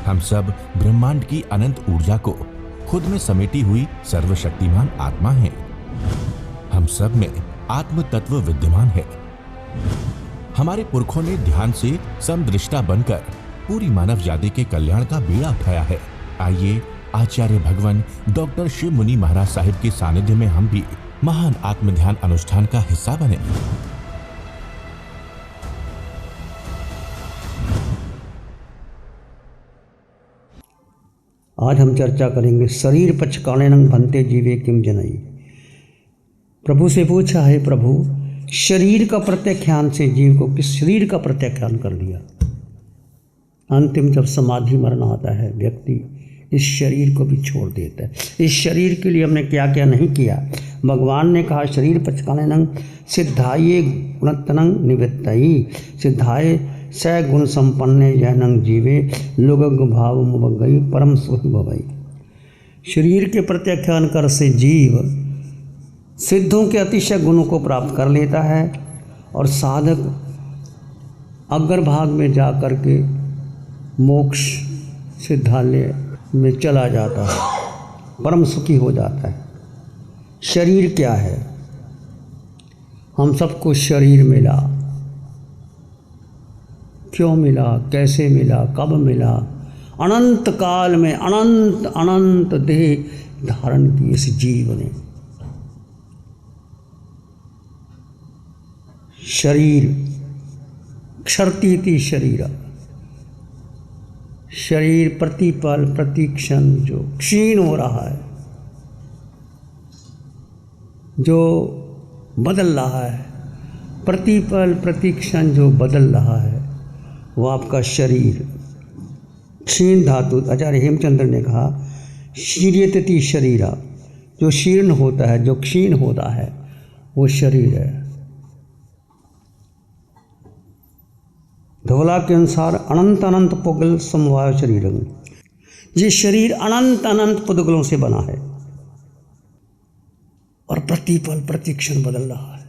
हम सब ब्रह्मांड की अनंत ऊर्जा को खुद में समेटी हुई सर्वशक्तिमान आत्मा हैं। हम सब में आत्म तत्व विद्यमान है। हमारे पुरखों ने ध्यान से समदृष्टा बनकर पूरी मानव जाति के कल्याण का बीड़ा उठाया है। आइए आचार्य भगवान डॉक्टर शिव मुनि महाराज साहिब के सानिध्य में हम भी महान आत्म ध्यान अनुष्ठान का हिस्सा बने। आज हम चर्चा करेंगे शरीर पचकाणेनं भन्ते जीवे किम जनई। प्रभु से पूछा है, प्रभु शरीर का प्रत्याख्यान से जीव को किस शरीर का प्रत्याख्यान कर दिया। अंतिम जब समाधि मरण आता है व्यक्ति इस शरीर को भी छोड़ देता है। इस शरीर के लिए हमने क्या क्या नहीं किया। भगवान ने कहा शरीर पचकाणेनं सिद्धाये गुणतनं निवृत्तई सिद्धाये स गुण संपन्ने जैनं जीवे लोग भाव मुबगई परम सुख भवई। शरीर के प्रत्याख्यान कर से जीव सिद्धों के अतिशय गुणों को प्राप्त कर लेता है और साधक अग्रभाग में जा कर के मोक्ष सिद्धालय में चला जाता है, परम सुखी हो जाता है। शरीर क्या है? हम सबको शरीर मिला, क्यों मिला, कैसे मिला, कब मिला? अनंत काल में अनंत अनंत देह धारण की इस जीव ने। शरीर क्षरतीति शरीर, शरीर प्रतिपल प्रतिक्षण जो क्षीण हो रहा है, जो बदल रहा है, प्रतिपल प्रतिक्षण जो बदल रहा है, वो आपका शरीर। क्षीण धातु आचार्य हेमचंद्र ने कहा शीर्यति शरीरा, जो शीर्ण होता है, जो क्षीण होता है वो शरीर है। धोला के अनुसार अनंत अनंत पुगल समवाय शरीर, ये शरीर अनंत अनंत पुद्गलों से बना है और प्रतिपल प्रतिक्षण बदल रहा है,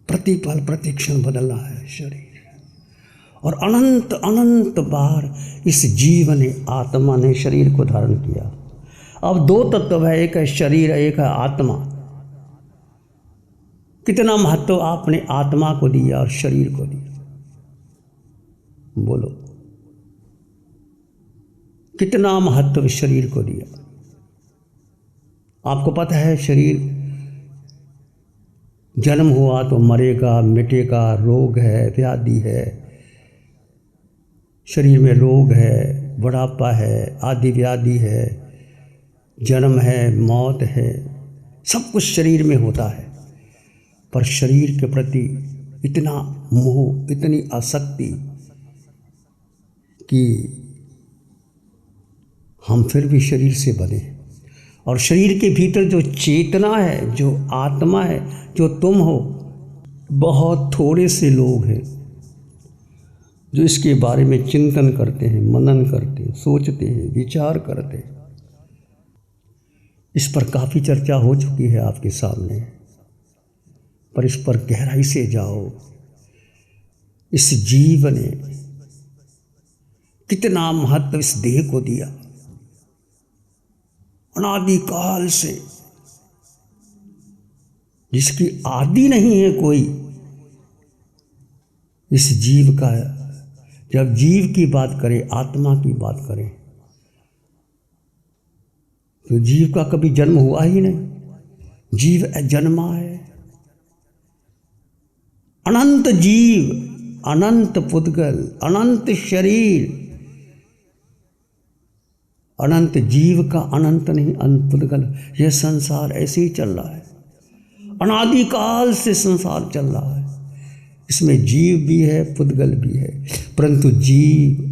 प्रतिपल प्रतिक्षण बदल रहा है शरीर। और अनंत अनंत बार इस जीव ने आत्मा ने शरीर को धारण किया। अब दो तत्व है, एक है शरीर, एक है आत्मा। कितना महत्व आपने आत्मा को दिया और शरीर को दिया, बोलो कितना महत्व शरीर को दिया। आपको पता है शरीर जन्म हुआ तो मरेगा, मिटेगा, रोग है, व्याधि है, शरीर में रोग है, बुढ़ापा है, आदि व्याधि है, जन्म है, मौत है, सब कुछ शरीर में होता है। पर शरीर के प्रति इतना मोह, इतनी आसक्ति कि हम फिर भी शरीर से बने। और शरीर के भीतर जो चेतना है, जो आत्मा है, जो तुम हो, बहुत थोड़े से लोग हैं जो इसके बारे में चिंतन करते हैं, मनन करते हैं, सोचते हैं, विचार करते हैं। इस पर काफ़ी चर्चा हो चुकी है आपके सामने, पर इस पर गहराई से जाओ। इस जीव ने कितना महत्व इस देह को दिया। अनादिकाल से, जिसकी आदि नहीं है कोई, इस जीव का, जब जीव की बात करें, आत्मा की बात करें, तो जीव का कभी जन्म हुआ ही नहीं। जीव अजन्मा है। अनंत जीव, अनंत पुद्गल, अनंत शरीर, अनंत जीव का अनंत नहीं, अनंत पुद्गल। यह संसार ऐसे ही चल रहा है, अनादिकाल से संसार चल रहा है। इसमें जीव भी है, पुद्गल भी है, परंतु जीव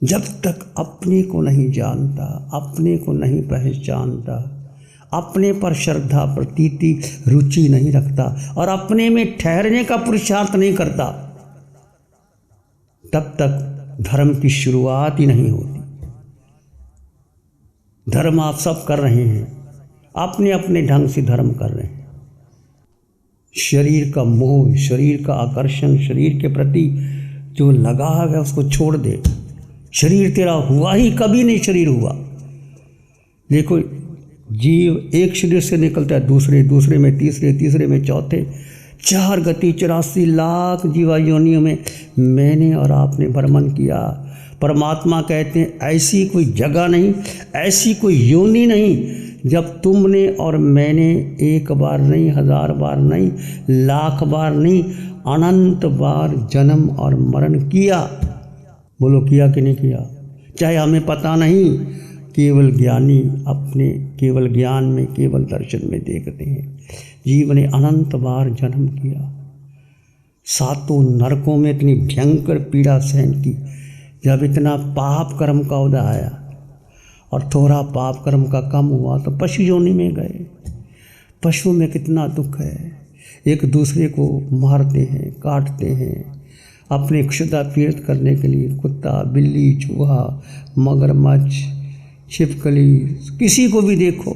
जब तक अपने को नहीं जानता, अपने को नहीं पहचानता, अपने पर श्रद्धा प्रतीति रुचि नहीं रखता और अपने में ठहरने का पुरुषार्थ नहीं करता, तब तक धर्म की शुरुआत ही नहीं होती। धर्म आप सब कर रहे हैं, अपने अपने ढंग से धर्म कर रहे हैं। शरीर का मोह, शरीर का आकर्षण, शरीर के प्रति जो लगाव है उसको छोड़ दे। शरीर तेरा हुआ ही कभी नहीं, शरीर हुआ। देखो जीव एक शरीर से निकलता है दूसरे, दूसरे में तीसरे, तीसरे में चौथे, 4 गति 84 लाख जीवा योनियों में मैंने और आपने भ्रमण किया। परमात्मा कहते हैं ऐसी कोई जगह नहीं, ऐसी कोई योनि नहीं जब तुमने और मैंने एक बार नहीं, 1000 बार नहीं, लाख बार नहीं, अनंत बार जन्म और मरण किया। बोलो किया कि नहीं किया? चाहे हमें पता नहीं, केवल ज्ञानी अपने केवल ज्ञान में, केवल दर्शन में देखते हैं। जीव ने अनंत बार जन्म किया, 7 नरकों में इतनी भयंकर पीड़ा सहन की। जब इतना पाप कर्म का उदय आया और थोड़ा पाप कर्म का कम हुआ तो पशु योनि में गए। पशुओं में कितना दुख है, एक दूसरे को मारते हैं, काटते हैं अपने क्षुधा पीड़ित करने के लिए। कुत्ता, बिल्ली, चूहा, मगरमच्छ, छिपकली, किसी को भी देखो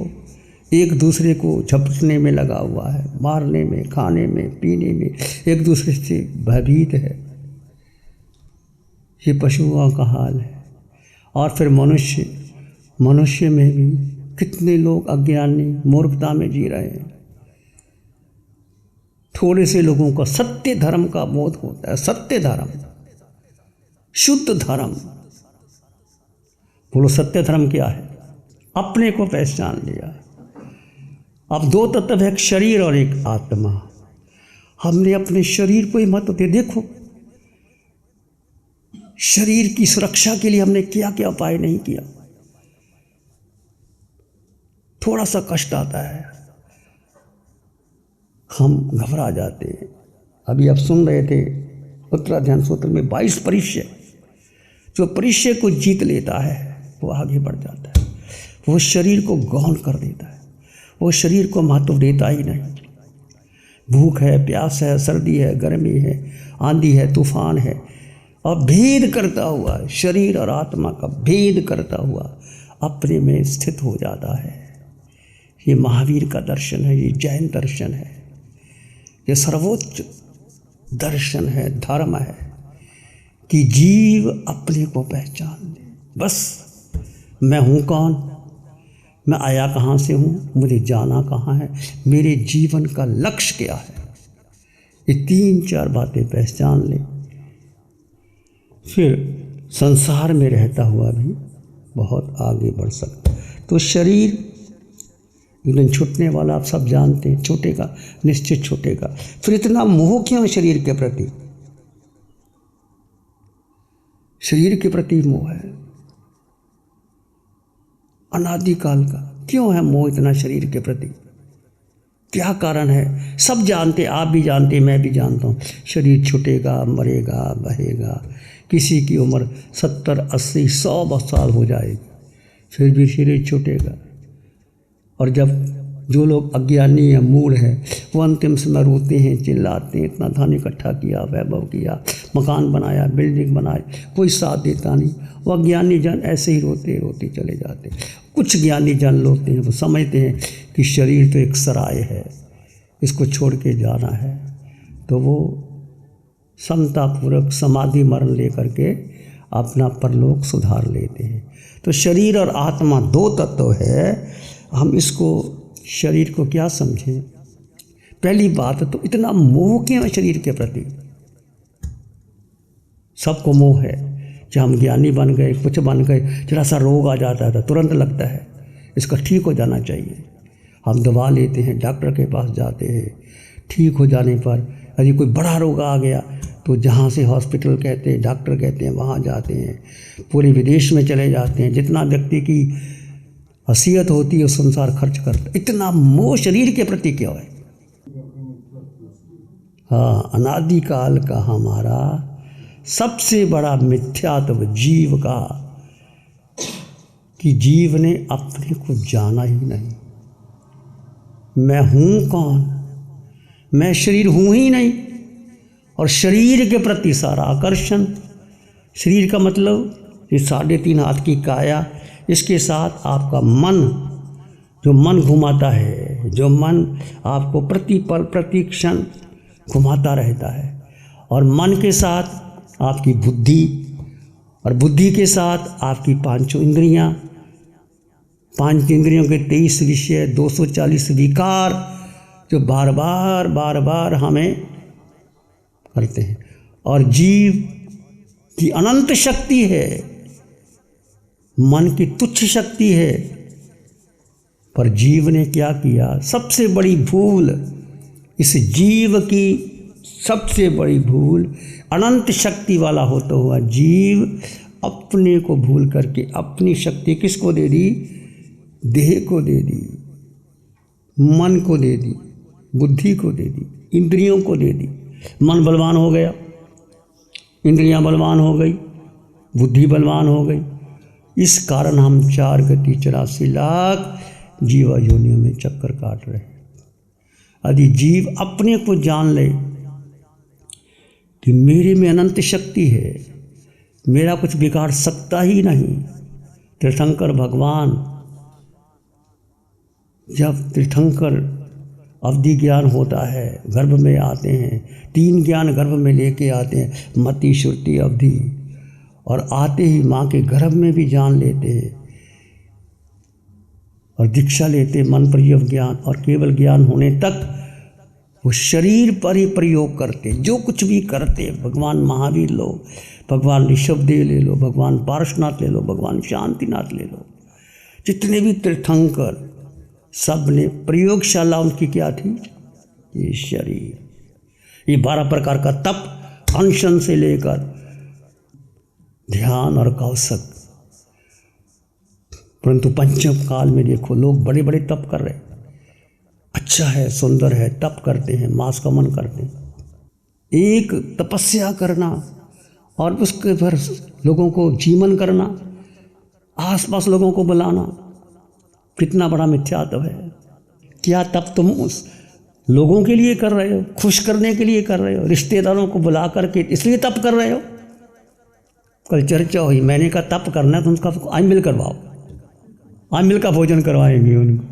एक दूसरे को झपटने में लगा हुआ है, मारने में, खाने में, पीने में, एक दूसरे से भयभीत है। ये पशुओं का हाल है। और फिर मनुष्य में भी कितने लोग अज्ञानी मूर्खता में जी रहे हैं। थोड़े से लोगों को सत्य धर्म का बोध होता है, सत्य धर्म, शुद्ध धर्म। बोलो सत्य धर्म क्या है? अपने को पहचान लिया। अब 2 तत्व है, एक शरीर और एक आत्मा। हमने अपने शरीर को ही महत्व दे। देखो शरीर की सुरक्षा के लिए हमने क्या क्या उपाय नहीं किया। थोड़ा सा कष्ट आता है हम घबरा जाते हैं। अभी आप सुन रहे थे उत्तराध्यान सूत्र में 22 परिचय, जो परिचय को जीत लेता है वो आगे बढ़ जाता है। वो शरीर को गौण कर देता है, वो शरीर को महत्व देता ही नहीं। भूख है, प्यास है, सर्दी है, गर्मी है, आंधी है, तूफान है, और भेद करता हुआ, शरीर और आत्मा का भेद करता हुआ अपने में स्थित हो जाता है। ये महावीर का दर्शन है, ये जैन दर्शन है, ये सर्वोच्च दर्शन है, धर्म है कि जीव अपने को पहचान ले। बस मैं हूँ कौन, मैं आया कहाँ से हूँ, मुझे जाना कहाँ है, मेरे जीवन का लक्ष्य क्या है, ये 3-4 बातें पहचान ले। फिर संसार में रहता हुआ भी बहुत आगे बढ़ सकता। तो शरीर एक दिन छूटने वाला, आप सब जानते हैं, छूटेगा, निश्चित छूटेगा। फिर इतना मोह क्यों है शरीर के प्रति? शरीर के प्रति मोह है अनादिकाल का। क्यों है मोह इतना शरीर के प्रति? क्या कारण है? सब जानते, आप भी जानते, मैं भी जानता हूँ। शरीर छूटेगा, मरेगा, बहेगा। किसी की उम्र 70, 80, 100 साल हो जाएगी, फिर भी शरीर छूटेगा। और जब जो लोग अज्ञानी या मूढ़ हैं वो अंतिम समय रोते हैं, चिल्लाते हैं, इतना धन इकट्ठा किया, वैभव किया, मकान बनाया, बिल्डिंग बनाई, कोई साथ देता नहीं। वो अज्ञानी जन ऐसे ही रोते रोते चले जाते। कुछ ज्ञानी जन होते हैं, वो समझते हैं कि शरीर तो एक सराय है, इसको छोड़ के जाना है, तो वो समतापूर्वक समाधि मरण लेकर के अपना परलोक सुधार लेते हैं। तो शरीर और आत्मा 2 तत्व है। हम इसको शरीर को क्या समझें? पहली बात तो इतना मोह क्यों है शरीर के प्रति? सबको मोह है। जब हम ज्ञानी बन गए, कुछ बन गए, जरा सा रोग आ जाता है तो तुरंत लगता है इसका ठीक हो जाना चाहिए। हम दवा लेते हैं, डॉक्टर के पास जाते हैं, ठीक हो जाने पर यदि कोई बड़ा रोग आ गया तो जहाँ से हॉस्पिटल कहते हैं, डॉक्टर कहते हैं, वहाँ जाते हैं, पूरे विदेश में चले जाते हैं। जितना व्यक्ति की हसीयत होती है उस अनुसार खर्च करता है। इतना मोह शरीर के प्रति क्यों है? हाँ, अनादिकाल का हमारा सबसे बड़ा मिथ्यात्व जीव का, कि जीव ने अपने को जाना ही नहीं। मैं हूँ कौन? मैं शरीर हूँ ही नहीं। और शरीर के प्रति सारा आकर्षण। शरीर का मतलब ये 3.5 हाथ की काया, इसके साथ आपका मन, जो मन घुमाता है, जो मन आपको प्रति पल प्रति क्षण घुमाता रहता है, और मन के साथ आपकी बुद्धि और बुद्धि के साथ आपकी पांचों इंद्रियां, 5 इंद्रियों के 23 विषय, 240 विकार जो बार बार हमें करते हैं। और जीव की अनंत शक्ति है, मन की तुच्छ शक्ति है, पर जीव ने क्या किया? सबसे बड़ी भूल, इस जीव की सबसे बड़ी भूल, अनंत शक्ति वाला होता हुआ जीव अपने को भूल करके अपनी शक्ति किसको दे दी? देह को दे दी, मन को दे दी, बुद्धि को दे दी, इंद्रियों को दे दी। मन बलवान हो गया, इंद्रियां बलवान हो गई, बुद्धि बलवान हो गई। इस कारण हम 4 गति 84 लाख जीवा योनियों में चक्कर काट रहे हैं। यदि जीव अपने को जान ले कि मेरे में अनंत शक्ति है, मेरा कुछ बिगाड़ सकता ही नहीं। तीर्थंकर भगवान जब तीर्थंकर अवधि ज्ञान होता है, गर्भ में आते हैं, 3 ज्ञान गर्भ में लेके आते हैं, मति, श्रुति, अवधि, और आते ही माँ के गर्भ में भी जान लेते हैं और दीक्षा लेते मन प्रयोग ज्ञान, और केवल ज्ञान होने तक वो शरीर पर ही प्रयोग करते। जो कुछ भी करते, भगवान महावीर लो, भगवान ऋषभदेव ले लो, भगवान पार्श्वनाथ ले लो, भगवान शांतिनाथ ले लो, जितने भी तीर्थंकर, सब ने प्रयोगशाला उनकी क्या थी? ये शरीर। ये 12 प्रकार का तप, अनशन से लेकर ध्यान और कौशक। परंतु पंचम काल में देखो लोग बड़े बड़े तप कर रहे हैं, अच्छा है, सुंदर है, तप करते हैं, मास कमन करते हैं। एक तपस्या करना और उसके पर लोगों को जीवन करना, आसपास लोगों को बुलाना, कितना बड़ा मिथ्यात्व है। क्या तप तुम उस लोगों के लिए कर रहे हो, खुश करने के लिए कर रहे हो, रिश्तेदारों को बुला करके इसलिए तप कर रहे हो? कल चर्चा हुई, मैंने कहा तप करना है तो उसका आमिल करवाओ, आमिल का भोजन करवाएंगे उनको।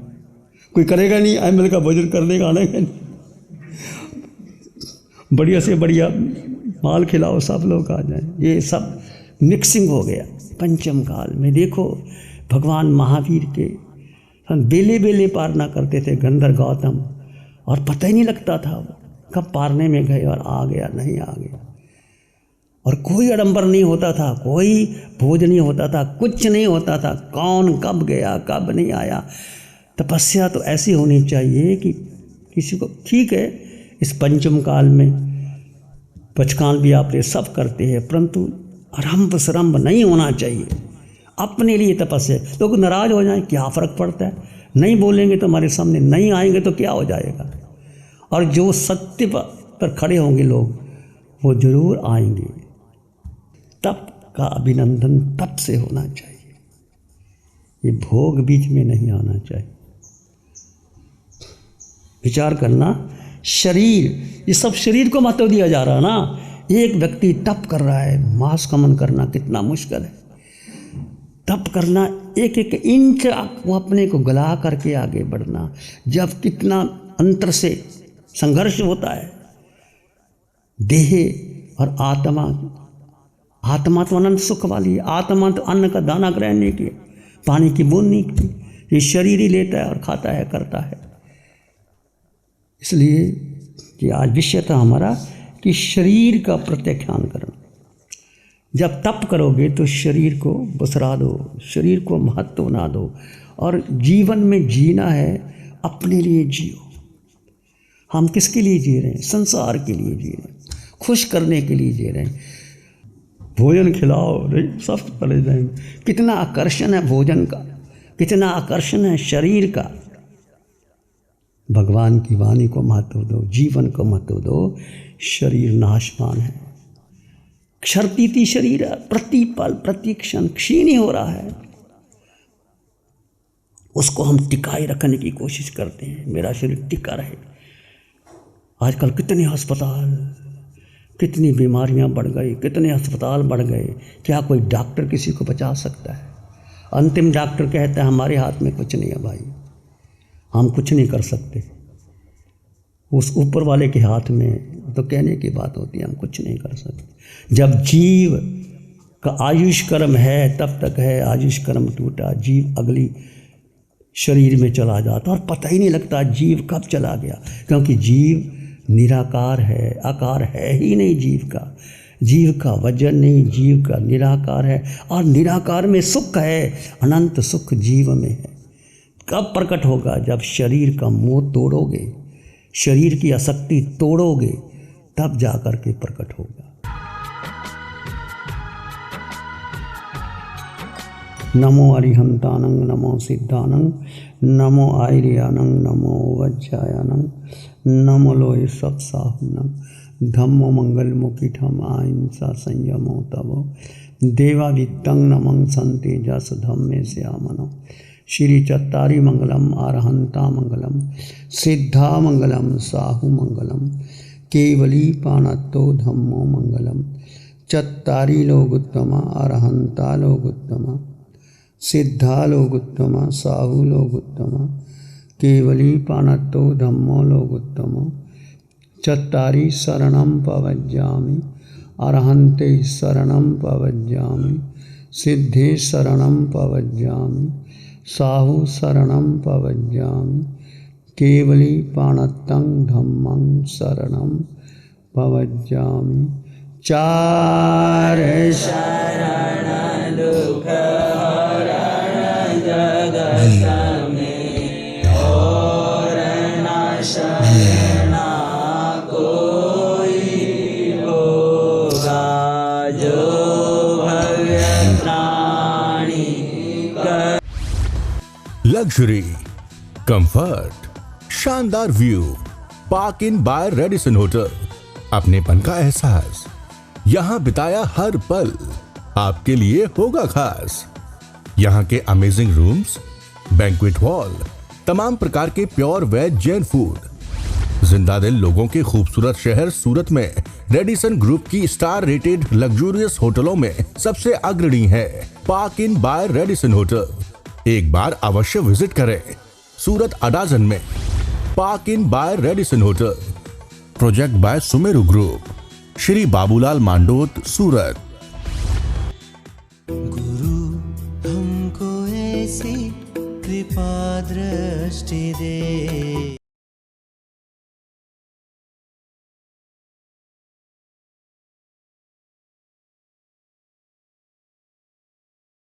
कोई करेगा नहीं, आमिल का भोजन करने का आने का नहीं, बढ़िया से बढ़िया माल खिलाओ, सब लोग आ जाएं। ये सब मिक्सिंग हो गया पंचम काल में। देखो भगवान महावीर के हम बेले बेले पारना करते थे, गंधर गौतम, और पता ही नहीं लगता था कब पारने में गए और आ गया नहीं आ गया। और कोई आडंबर नहीं होता था, कोई भोज नहीं होता था, कुछ नहीं होता था, कौन कब गया कब नहीं आया। तपस्या तो ऐसी होनी चाहिए कि किसी को, ठीक है इस पंचम काल में पचकान भी आप ये सब करते हैं, परंतु आरंभ सरंभ नहीं होना चाहिए। अपने लिए तपस्या, लोग नाराज हो जाएं, क्या फ़र्क पड़ता है? नहीं बोलेंगे तो हमारे सामने, नहीं आएंगे तो क्या हो जाएगा? और जो सत्य पर खड़े होंगे लोग, वो जरूर आएंगे। तप का अभिनंदन तप से होना चाहिए, ये भोग बीच में नहीं आना चाहिए। विचार करना, शरीर, ये सब शरीर को महत्व दिया जा रहा है ना। एक व्यक्ति तप कर रहा है, मास कमन करना कितना मुश्किल है। तप करना, एक एक इंच वो अपने को गला करके आगे बढ़ना, जब कितना अंतर से संघर्ष होता है देह और आत्मा। आत्मा तो अनंत सुख वाली है, आत्मा तो अन्न का दाना ग्रहण नहीं किया, पानी की बूंद नहीं की, ये शरीर ही लेता है और खाता है, करता है। इसलिए कि आज विषय था हमारा कि शरीर का प्रत्याख्यान करना। जब तप करोगे तो शरीर को बसरा दो, शरीर को महत्व ना दो, और जीवन में जीना है अपने लिए जियो। हम किसके लिए जी रहे हैं? संसार के लिए जी रहे हैं, खुश करने के लिए जी रहे हैं। भोजन खिलाओ, सब पड़े जाएंगे। कितना आकर्षण है भोजन का, कितना आकर्षण है शरीर का। भगवान की वाणी को महत्व दो, जीवन को महत्व दो। शरीर नाशवान है, क्षरतीति शरीर है, प्रतिपल प्रतिक्षण क्षीण ही हो रहा है। उसको हम टिकाए रखने की कोशिश करते हैं, मेरा शरीर टिका रहे। आजकल कितने अस्पताल, कितनी बीमारियां बढ़ गई, कितने अस्पताल बढ़ गए। क्या कोई डॉक्टर किसी को बचा सकता है? अंतिम डॉक्टर कहता है हमारे हाथ में कुछ नहीं है भाई, हम कुछ नहीं कर सकते। उस ऊपर वाले के हाथ में तो कहने की बात होती है, हम कुछ नहीं कर सकते। जब जीव का आयुष कर्म है तब तक है, आयुष कर्म टूटा जीव अगली शरीर में चला जाता और पता ही नहीं लगता जीव कब चला गया, क्योंकि जीव निराकार है, आकार है ही नहीं जीव का। जीव का वजन नहीं, जीव का निराकार है और निराकार में सुख है, अनंत सुख जीव में है। कब प्रकट होगा? जब शरीर का मोह तोड़ोगे, शरीर की आसक्ति तोड़ोगे, तब जाकर के प्रकट होगा। नमो अरिहंतानं नमो सिद्धानं नमो आयर्यानं नमो वज्रायनं नमो लोय सत्साहुनं धम्मो मंगलमुखिठम अहिंसा संयमो तवो देवावित्तं नमं संतेजस धम्मे श्यामनो श्री चत्तारी मंगलम अरहंता मंगलम सिद्धा मंगलम साहु मंगलम केवली पाणत्तो धम्मो मंगलम चत्तारी लोगुत्तमा अरहंता लोगुत्तमा सिद्धा लोगुत्तमा साहु लोगुत्तमा केवली पाणत्तो धम्मो लोगुत्तमो चत्तारी शरणं पवज्जामि अरहन्ते शरणं पवज्जामि सिद्धे शरणं पवज्जामि साहु शरणं पवज्जामि केवली पाणत्तं धम्मं शरणं पवज्जामि। चार शरण दुख हरण जगत में और न शरणा कोई होगा, जो भगत प्राणी कर। लग्जरी, कंफर्ट, शानदार view, park Inn by Radisson hotel. अपनेपन का एहसास, यहाँ बिताया हर पल आपके लिए होगा खास। यहाँ के अमेजिंग रूम्स, बैंक्वेट हॉल, तमाम प्रकार के प्योर वेज जैन फूड, जिंदा दिल लोगों के खूबसूरत शहर सूरत में रेडिसन ग्रुप की स्टार रेटेड लग्जूरियस होटलों में सबसे अग्रणी है Park Inn by Radisson hotel. एक बार अवश्य विजिट करें। सूरत अडाजन में Park Inn by Radisson hotel. Project by Sumeru group, Shri Babulal Mandot, Surat. गुरु हमको ऐसी कृपा दृष्टि दे।